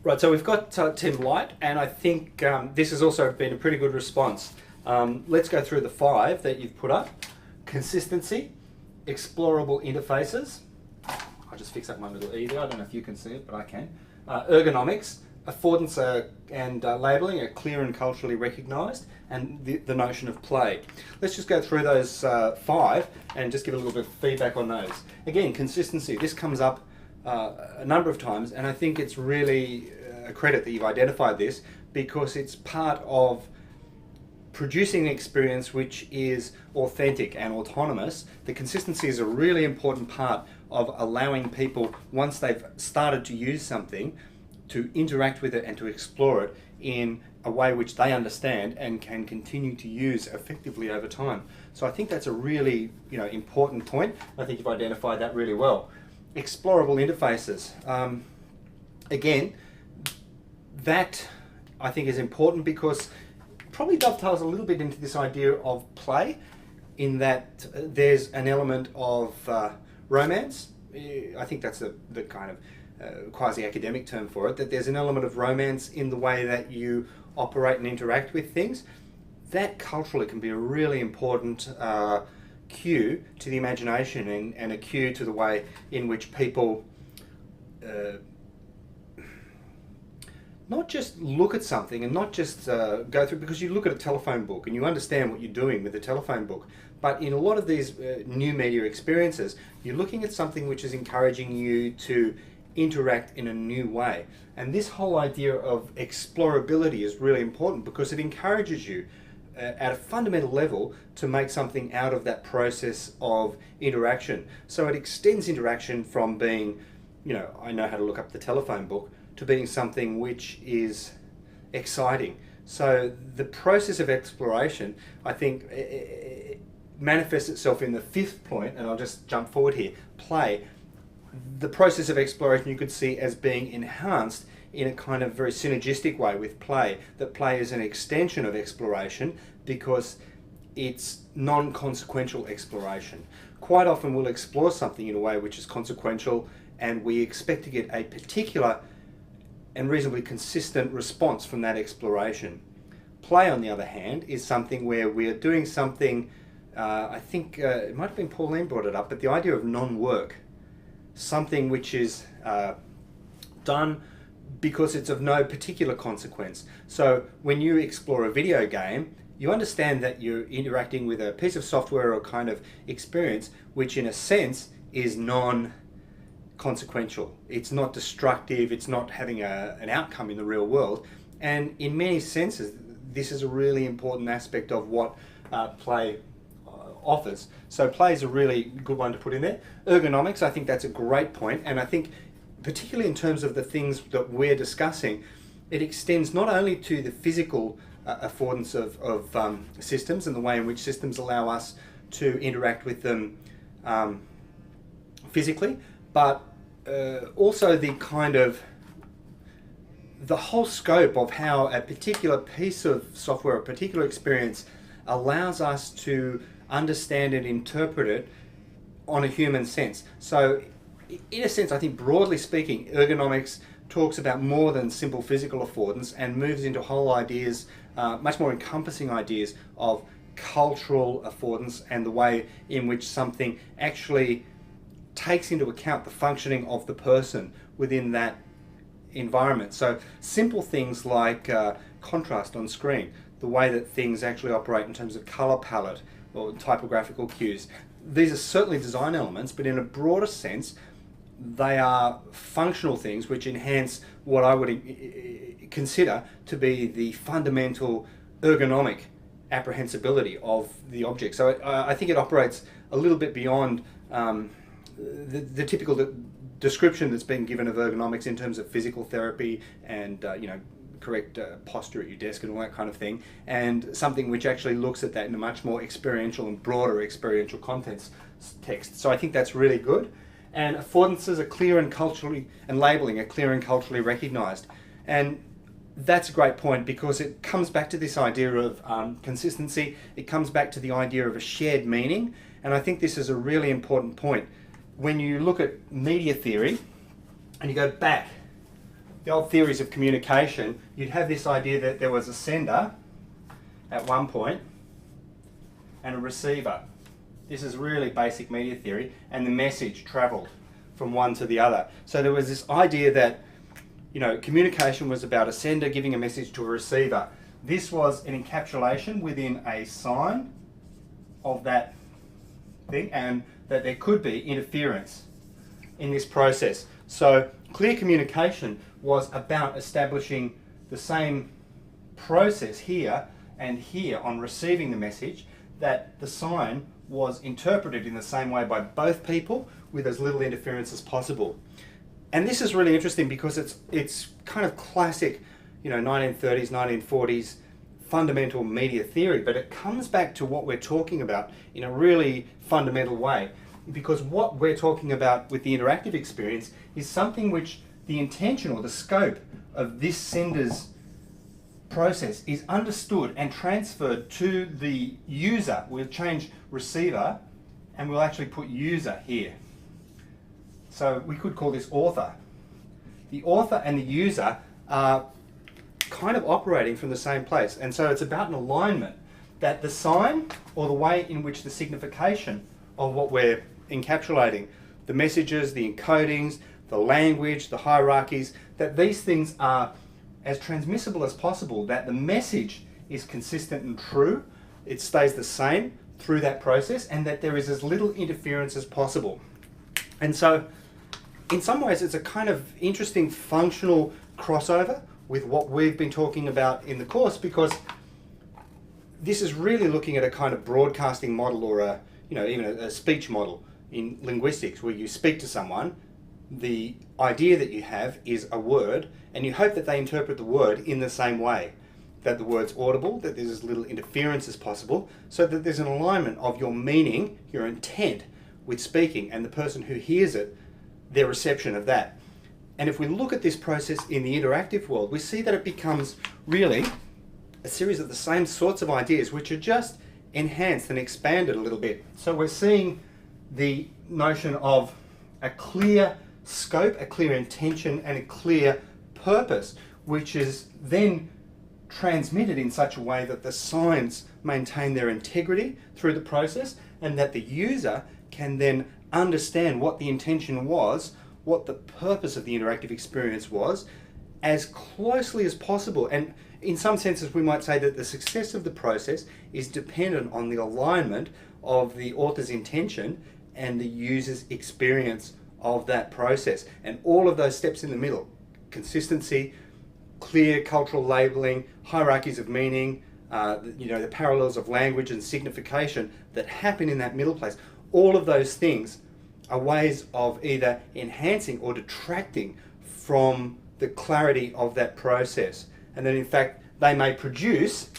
Right, so we've got Tim Light, and I think this has also been a pretty good response. Let's go through the 5 that you've put up. Consistency, explorable interfaces. I'll just fix up my little E there. I don't know if you can see it, but I can. Ergonomics, affordance and labelling are clear and culturally recognised, and the notion of play. Let's just go through those 5 and just give a little bit of feedback on those. Again, consistency. This comes up a number of times, and I think it's really a credit that you've identified this, because it's part of producing an experience which is authentic and autonomous. The consistency is a really important part of allowing people, once they've started to use something, to interact with it and to explore it in a way which they understand and can continue to use effectively over time. So I think that's a really important point. I think you've identified that really well. Explorable interfaces. Again, that I think is important because probably dovetails a little bit into this idea of play, in that there's an element of romance. I think that's the kind of quasi-academic term for it, that there's an element of romance in the way that you operate and interact with things. That culturally can be a really important cue to the imagination and a cue to the way in which people not just look at something and not just go through, because you look at a telephone book and you understand what you're doing with the telephone book, but in a lot of these new media experiences, you're looking at something which is encouraging you to interact in a new way. And this whole idea of explorability is really important because it encourages you at a fundamental level to make something out of that process of interaction. So it extends interaction from being, I know how to look up the telephone book, to being something which is exciting. So the process of exploration, I think, manifests itself in the 5th point, and I'll just jump forward here, play. The process of exploration you could see as being enhanced in a kind of very synergistic way with play, that play is an extension of exploration because it's non-consequential exploration. Quite often we'll explore something in a way which is consequential, and we expect to get a particular and reasonably consistent response from that exploration. Play, on the other hand, is something where we are doing something, I think it might have been Pauline brought it up, but the idea of non-work. Something which is done because it's of no particular consequence. So when you explore a video game, you understand that you're interacting with a piece of software or kind of experience which in a sense is non-consequential. It's not destructive, it's not having an outcome in the real world. And in many senses, this is a really important aspect of what play offers. So play is a really good one to put in there. Ergonomics, I think that's a great point, and I think particularly in terms of the things that we're discussing, it extends not only to the physical affordance of systems and the way in which systems allow us to interact with them physically, but also the kind of the whole scope of how a particular piece of software, a particular experience allows us to understand and interpret it on a human sense. So in a sense, I think broadly speaking, ergonomics talks about more than simple physical affordance and moves into whole ideas, much more encompassing ideas of cultural affordance and the way in which something actually takes into account the functioning of the person within that environment. So simple things like contrast on screen, the way that things actually operate in terms of color palette or typographical cues. These are certainly design elements, but in a broader sense, they are functional things which enhance what I would consider to be the fundamental ergonomic apprehensibility of the object. So I think it operates a little bit beyond the typical description that's been given of ergonomics in terms of physical therapy and correct posture at your desk and all that kind of thing, and something which actually looks at that in a much more experiential and broader experiential context. So I think that's really good. And affordances are clear and culturally, and labelling are clear and culturally recognised. And that's a great point because it comes back to this idea of consistency. It comes back to the idea of a shared meaning, and I think this is a really important point. When you look at media theory and you go back the old theories of communication, you'd have this idea that there was a sender at one point and a receiver. This is really basic media theory, and the message travelled from one to the other. So there was this idea that, you know, communication was about a sender giving a message to a receiver. This was an encapsulation within a sign of that thing, and that there could be interference in this process. So clear communication was about establishing the same process here and here on receiving the message, that the sign was interpreted in the same way by both people with as little interference as possible. And this is really interesting because it's kind of classic, you know, 1930s, 1940s fundamental media theory, but it comes back to what we're talking about in a really fundamental way, because what we're talking about with the interactive experience is something which the intention or the scope of this sender's process is understood and transferred to the user. We'll change receiver and we'll actually put user here. So we could call this author. The author and the user are kind of operating from the same place, and so it's about an alignment that the sign, or the way in which the signification of what we're encapsulating, the messages, the encodings, the language, the hierarchies, that these things are as transmissible as possible, that the message is consistent and true, it stays the same through that process, and that there is as little interference as possible. And so in some ways it's a kind of interesting functional crossover with what we've been talking about in the course, because this is really looking at a kind of broadcasting model, or a, you know, even a speech model in linguistics, where you speak to someone, the idea that you have is a word, and you hope that they interpret the word in the same way, that the word's audible, that there's as little interference as possible, so that there's an alignment of your meaning, your intent with speaking, and the person who hears it, their reception of that. And if we look at this process in the interactive world, we see that it becomes really a series of the same sorts of ideas, which are just enhanced and expanded a little bit. So we're seeing the notion of a clear scope, a clear intention, and a clear purpose, which is then transmitted in such a way that the signs maintain their integrity through the process, and that the user can then understand what the intention was, what the purpose of the interactive experience was, as closely as possible. And in some senses we might say that the success of the process is dependent on the alignment of the author's intention and the user's experience of that process. And all of those steps in the middle, consistency, clear cultural labeling, hierarchies of meaning, you know, the parallels of language and signification that happen in that middle place, all of those things are ways of either enhancing or detracting from the clarity of that process. And then in fact they may produce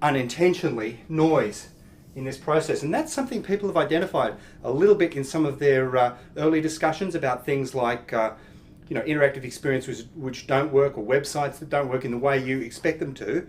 unintentionally noise in this process. And that's something people have identified a little bit in some of their early discussions about things like you know, interactive experiences which don't work, or websites that don't work in the way you expect them to.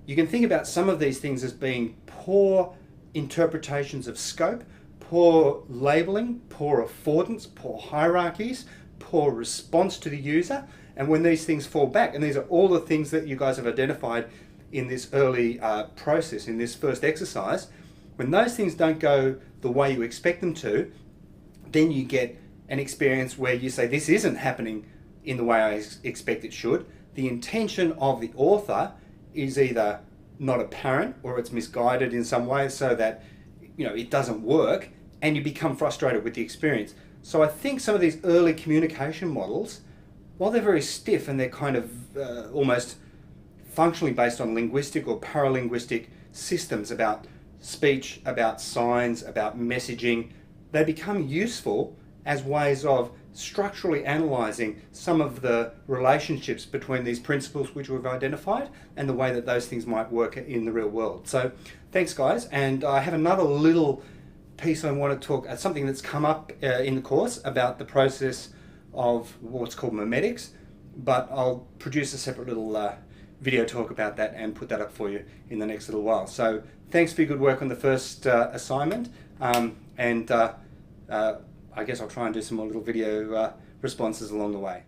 You can think about some of these things as being poor interpretations of scope, poor labeling, poor affordance, poor hierarchies, poor response to the user. And when these things fall back, and these are all the things that you guys have identified in this early process, in this first exercise, when those things don't go the way you expect them to, then you get an experience where you say, this isn't happening in the way I expect it should. The intention of the author is either not apparent, or it's misguided in some way, so that, you know, it doesn't work, and you become frustrated with the experience. So I think some of these early communication models, while they're very stiff and they're kind of almost functionally based on linguistic or paralinguistic systems about speech, about signs, about messaging, they become useful as ways of structurally analysing some of the relationships between these principles which we've identified, and the way that those things might work in the real world. So thanks guys, and I have another little piece I want to talk, something that's come up in the course about the process of what's called memetics, but I'll produce a separate little video talk about that and put that up for you in the next little while. So thanks for your good work on the first assignment, and I guess I'll try and do some more little video responses along the way.